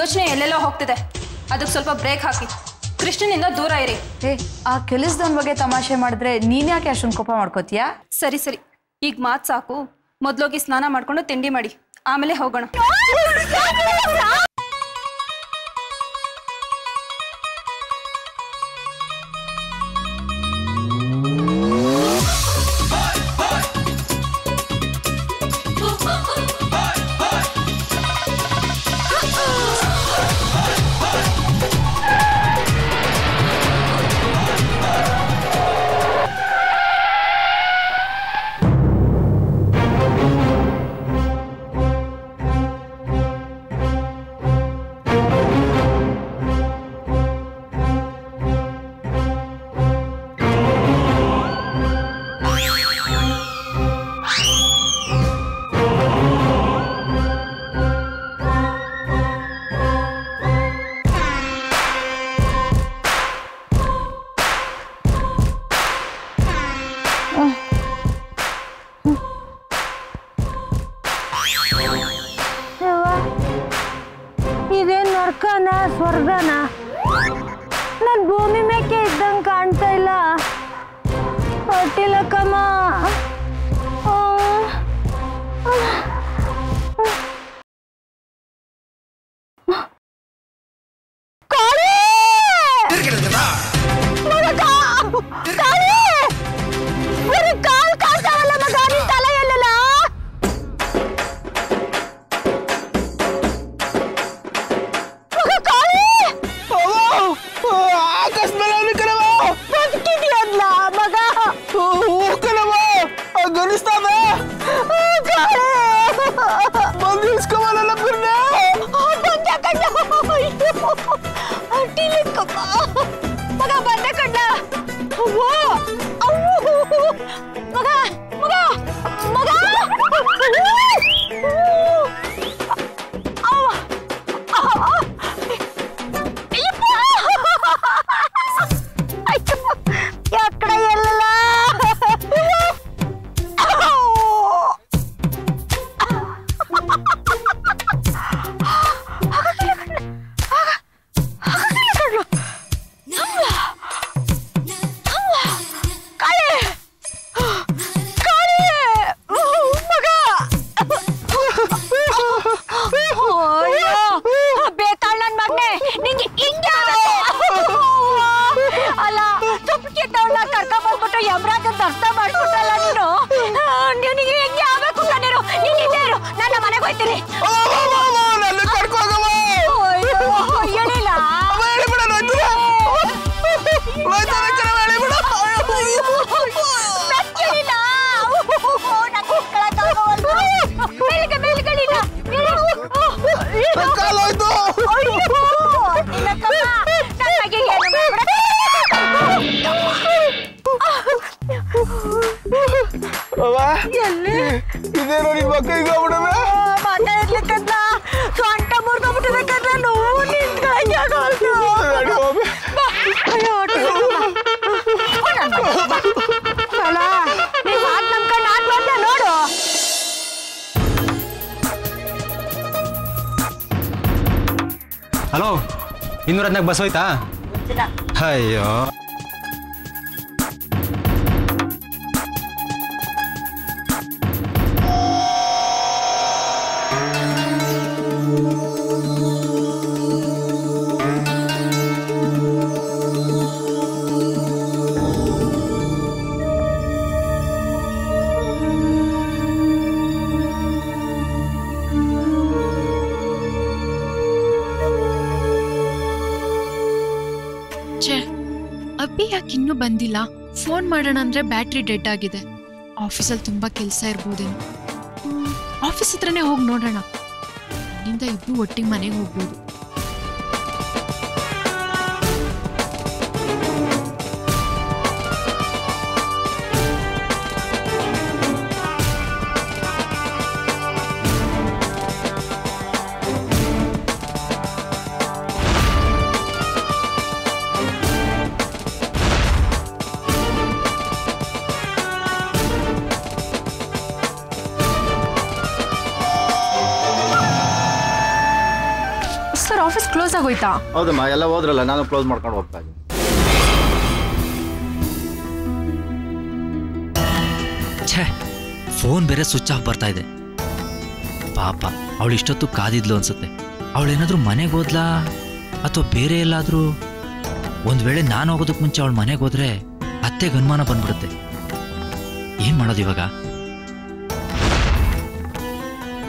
ಯೋಚನೆ ಎಲ್ಲೆಲ್ಲೋ ಹೋಗ್ತಿದೆ. ಅದಕ್ಕೆ ಸ್ವಲ್ಪ ಬ್ರೇಕ್ ಹಾಕಿ. ಕೃಷ್ಣನಿಂದ ದೂರ ಇರಿ. ಆ ಕೆಲಸದವನ ಬಗ್ಗೆ ತಮಾಷೆ ಮಾಡಿದ್ರೆ ನೀನ್ ಯಾಕೆ ಅಷ್ಟೊಂದು ಕೋಪ ಮಾಡ್ಕೋತೀಯಾ? ಸರಿ ಸರಿ, ಈಗ ಮಾತು ಸಾಕು. ಮೊದಲೋಗಿ ಸ್ನಾನ ಮಾಡ್ಕೊಂಡು ತಿಂಡಿ ಮಾಡಿ, ಆಮೇಲೆ ಹೋಗೋಣ. ಇದೇನ್ ನರ್ಕನ ಸ್ವರ್ಗನ? ನನ್ ಭೂಮಿ ಮೇಕೆ ಇದ್ದಂಗೆ ಕಾಣ್ತಾ ಇಲ್ಲ. ಹೊಟ್ಟಿಲಕ್ಕಮ್ಮ. ಹಲೋ, 214 ಬಸ್ ಹೋಯ್ತಾ? ಅಯ್ಯೋ, ಅಬ್ಬಿ ಯಾಕೆ ಇನ್ನೂ ಬಂದಿಲ್ಲ? ಫೋನ್ ಮಾಡೋಣ ಅಂದ್ರೆ ಬ್ಯಾಟ್ರಿ ಡೆಡ್ ಆಗಿದೆ. ಆಫೀಸಲ್ಲಿ ತುಂಬಾ ಕೆಲಸ ಇರ್ಬೋದೇನು. ಆಫೀಸ್ ಹತ್ರನೇ ಹೋಗಿ ನೋಡೋಣ. ಇಲ್ಲಿಂದ ಇಬ್ರು ಒಟ್ಟಿಗೆ ಮನೆಗೆ ಹೋಗ್ಬೋದು. ಆಫೀಸ್ ಕ್ಲೋಸ್ ಆಗೋಯ್ತಾ? ಹೌದಮ್ಮ, ಎಲ್ಲ ಹೋದ್ರಲ್ಲ, ನಾನು ಕ್ಲೋಸ್ ಮಾಡ್ಕೊಂಡು ಹೋಗ್ತಾ ಇದ್ದೀನಿ. ಛೇ, ಫೋನ್ ಬೇರೆ ಸ್ವಿಚ್ ಆಫ್ ಬರ್ತಾ ಇದೆ. ಪಾಪ, ಅವಳು ಇಷ್ಟೊತ್ತು ಕಾದಿದ್ಲು ಅನ್ಸುತ್ತೆ. ಅವಳೇನಾದ್ರೂ ಮನೆಗೆ ಹೋದ್ಲಾ ಅಥವಾ ಬೇರೆ ಎಲ್ಲಾದ್ರೂ? ಒಂದ್ ವೇಳೆ ನಾನು ಹೋಗೋದಕ್ಕೆ ಮುಂಚೆ ಅವಳು ಮನೆಗೆ ಹೋದ್ರೆ ಅತ್ತೆಗೆ ಅನುಮಾನ ಬಂದ್ಬಿಡುತ್ತೆ. ಏನ್ ಮಾಡೋದು ಇವಾಗ?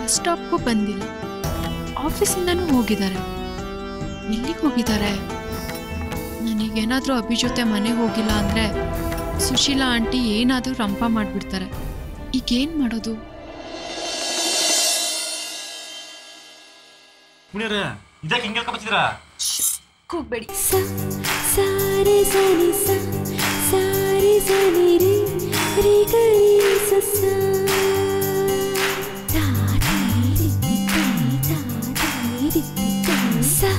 ಬಸ್ ಸ್ಟಾಪ್ಗೂ ಬಂದಿಲ್ಲ, ಆಫೀಸಿಂದನೂ ಹೋಗಿದ್ದಾರೆ. ಎಲ್ಲಿಗೆ ಹೋಗಿದ್ದಾರೆ? ನನಗೇನಾದ್ರೂ ಅಭಿ ಜೊತೆ ಮನೆಗೆ ಹೋಗಿಲ್ಲ ಅಂದ್ರೆ ಸುಶೀಲಾ ಆಂಟಿ ಏನಾದ್ರೂ ರಂಪ ಮಾಡ್ಬಿಡ್ತಾರೆ. ಈಗೇನ್ ಮಾಡೋದು? ಕೂಗ್ಬೇಡಿ. ಸಾರಿ ಸನಿ ಸ ಸಾರಿ ಸನಿ ರಿ ರಿ ಗರಿ ಸ ಸ ತಾ ರಿ ರಿ ತಾ ರಿ ಸ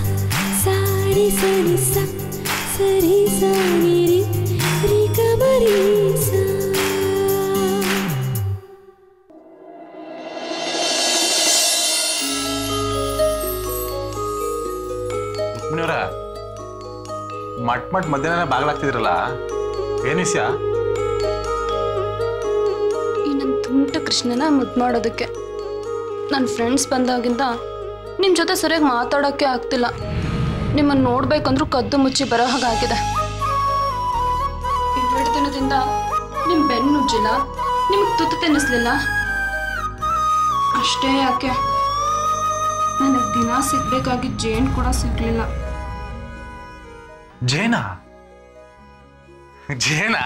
ಸಾರಿ ಸನಿ ಸ ಸರಿ ಸನಿ ರಿ ರಿ ಗಮರಿ ಸ. ಮಟ್ ಮಧ್ಯಾಹ್ನ ಬಾಗ್ಲಾಗ್ತಿದ್ರಲ್ಲ, ಏನ್ ವಿಷಯ? ಈ ನನ್ನ ತುಂಟ ಕೃಷ್ಣನ ಮುದ್ದು ಮಾಡೋದಕ್ಕೆ ನನ್ನ ಫ್ರೆಂಡ್ಸ್ ಬಂದಾಗಿಂದ ನಿಮ್ಮ ಜೊತೆ ಸರಿಯಾಗಿ ಮಾತಾಡೋಕ್ಕೆ ಆಗ್ತಿಲ್ಲ. ನಿಮ್ಮನ್ನು ನೋಡ್ಬೇಕಂದ್ರೂ ಕದ್ದು ಮುಚ್ಚಿ ಬರೋ ಹಾಗಾಗಿದೆ. 2 ದಿನದಿಂದ ನಿಮ್ಮ ಬೆನ್ನು ನುಜ್ಜಿಲ್ಲ, ನಿಮಗೆ ತುತ್ತು ತಿನ್ನಿಸ್ಲಿಲ್ಲ. ಅಷ್ಟೇ ಯಾಕೆ, ನನಗೆ ದಿನ ಸಿಗ್ಬೇಕಾಗಿ ಜೇನ್ ಕೂಡ ಸಿಗ್ಲಿಲ್ಲ. ಜೇನಾ? ಜೇನಾ?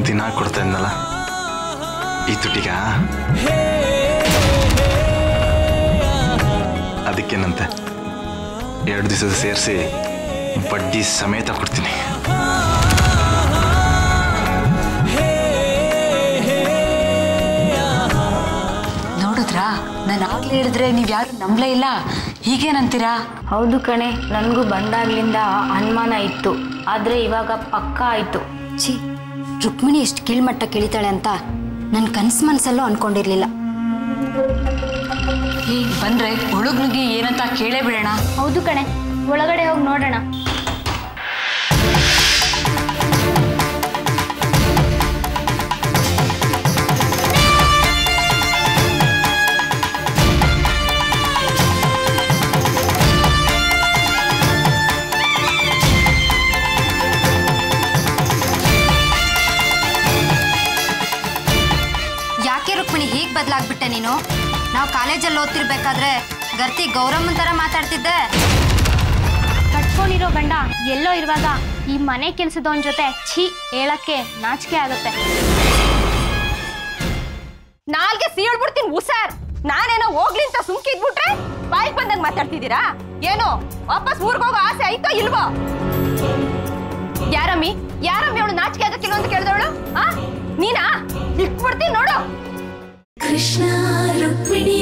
ದಿನ ಕೊಡ್ತಾ ಇದ್ನಲ್ಲ ಈ ತುಟಿಗ, ಅದಕ್ಕೇನಂತೆ 2 ದಿವಸ ಸೇರಿಸಿ ಬಡ್ಡಿ ಸಮೇತ ಕೊಡ್ತೀನಿ. ನೋಡಿದ್ರಾ, ನಾನು ಆಗ್ಲೇ ಹೇಳಿದ್ರೆ ನೀವು ಯಾರು ನಂಬಲೇ ಇಲ್ಲ. ಹೀಗೇನಂತೀರಾ? ಹೌದು ಕಣೆ, ನನಗೂ ಬಂದಾಗ್ಲಿಂದ ಅನುಮಾನ ಇತ್ತು, ಆದರೆ ಇವಾಗ ಪಕ್ಕ ಆಯಿತು. ಛೀ, ರುಕ್ಮಿಣಿ ಎಷ್ಟು ಕೀಳ್ಮಟ್ಟ ಕೇಳಿತಾಳೆ ಅಂತ ನನ್ನ ಕನಸು ಮನಸ್ಸಲ್ಲೂ ಅನ್ಕೊಂಡಿರ್ಲಿಲ್ಲ. ಈಗ ಬಂದ್ರೆ ಒಳಗ್ ನುಗ್ಗಿ ಏನಂತ ಕೇಳೇ ಬಿಡೋಣ. ಹೌದು ಕಣೆ, ಒಳಗಡೆ ಹೋಗಿ ನೋಡೋಣ. ಹೀಗೆ ಬದಲಾಗ್ಬಿಟ್ಟೆ ನೀನು. ನಾವು ಕಾಲೇಜಲ್ಲಿ ಓದ್ತಿರ್ಬೇಕಾದ್ರೆ ಗರ್ತಿ ಗೌರಮ್ಮನ ಥರ ಮಾತಾಡ್ತಿದ್ದೆ. ಕಟ್ಕೊಂಡಿರೋ ಗಂಡ ಎಲ್ಲೋ ಇರುವಾಗ ಈ ಮನೆ ಕೆಲಸದವನ ಜೊತೆ ಛೀ ಹೇಳಕ್ಕೆ ನಾಚಿಕೆ ಆಗುತ್ತೆ. ನಾಲ್ಗೆ ಸೀಳ್ಬಿಡ್ತೀನಿ ಉಸಾರ್. ನಾನೇನೋ ಹೋಗ್ಲಿ ಅಂತ ಸುಮ್ಕಿದ್ಬಿಟ್ರೆ ಬಾಯಿಗೆ ಬಂದಂಗೆ ಮಾತಾಡ್ತಿದ್ದೀರಾ? ಏನೋ ವಾಪಸ್ ಊರಿಗೆ ಹೋಗೋ ಆಸೆ ಆಯ್ತೋ ಇಲ್ವೋ? ಯಾರಮ್ಮಿ ಅವಳು ನಾಚಿಕೆ ಆಗಕ್ಕಿಲ್ಲ ಅಂತ ಕೇಳಿದವಳು? ನೀನಾ? ಇಟ್ಬಿಡ್ತೀನಿ ನೋಡು. ಕೃಷ್ಣ ರುಕ್ಮಿಣಿ